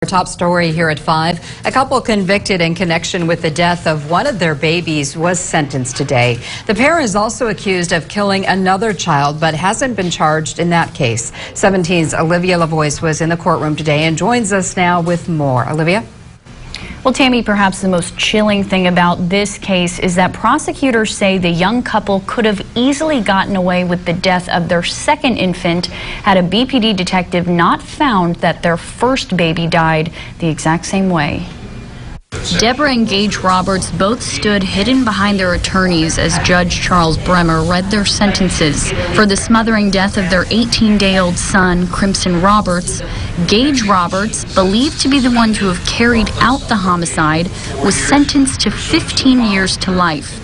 Our top story here at 5. A couple convicted in connection with the death of one of their babies was sentenced today. The pair is also accused of killing another child, but hasn't been charged in that case. 17's Olivia Lavoie was in the courtroom today and joins us now with more. Olivia? Well, Tammy, perhaps the most chilling thing about this case is that prosecutors say the young couple could have easily gotten away with the death of their second infant had a BPD detective not found that their first baby died the exact same way. Deborah and Gage Roberts both stood hidden behind their attorneys as Judge Charles Bremer read their sentences. For the smothering death of their 18-day-old son, Crimson Roberts, Gage Roberts, believed to be the one to have carried out the homicide, was sentenced to 15 years to life.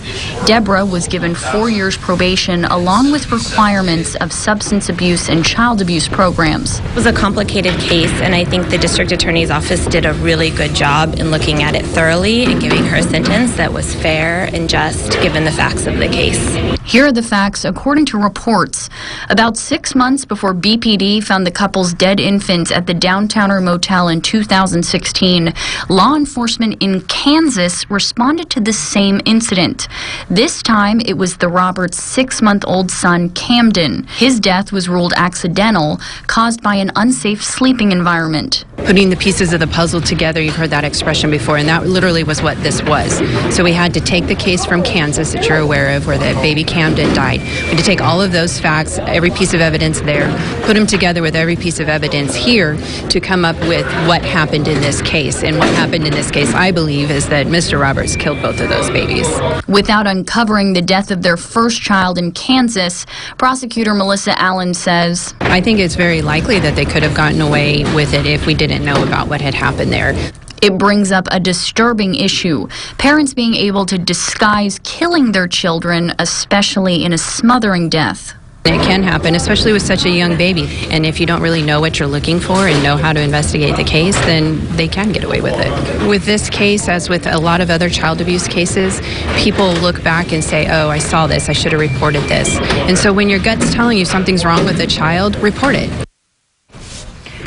Deborah was given 4 years probation along with requirements of substance abuse and child abuse programs. It was a complicated case, and I think the district attorney's office did a really good job in looking at it thoroughly and giving her a sentence that was fair and just given the facts of the case. Here are the facts according to reports. About 6 months before BPD found the couple's dead infant at the Downtowner Motel in 2016, law enforcement in Kansas responded to the same incident. This time, it was the Roberts' 6-month-old son, Camden. His death was ruled accidental, caused by an unsafe sleeping environment. Putting the pieces of the puzzle together, you've heard that expression before, and that literally was what this was. So we had to take the case from Kansas that you're aware of, where the baby Camden died. We had to take all of those facts, every piece of evidence there, put them together with every piece of evidence here to come up with what happened in this case. And what happened in this case, I believe, is that Mr. Roberts killed both of those babies. Without uncovering the death of their first child in Kansas, prosecutor Melissa Allen says, I think it's very likely that they could have gotten away with it if we didn't know about what had happened there. It brings up a disturbing issue. Parents being able to disguise killing their children, especially in a smothering death. It can happen, especially with such a young baby. And if you don't really know what you're looking for and know how to investigate the case, then they can get away with it. With this case, as with a lot of other child abuse cases, people look back and say, oh, I saw this, I should have reported this. And so when your gut's telling you something's wrong with a child, report it.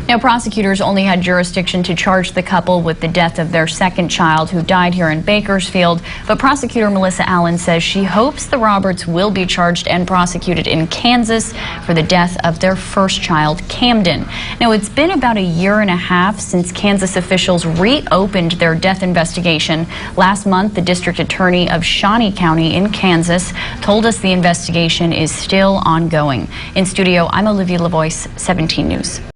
Now, prosecutors only had jurisdiction to charge the couple with the death of their second child who died here in Bakersfield. But prosecutor Melissa Allen says she hopes the Roberts will be charged and prosecuted in Kansas for the death of their first child, Camden. Now, it's been about a year and a half since Kansas officials reopened their death investigation. Last month, the district attorney of Shawnee County in Kansas told us the investigation is still ongoing. In studio, I'm Olivia Lavoie, 17 News.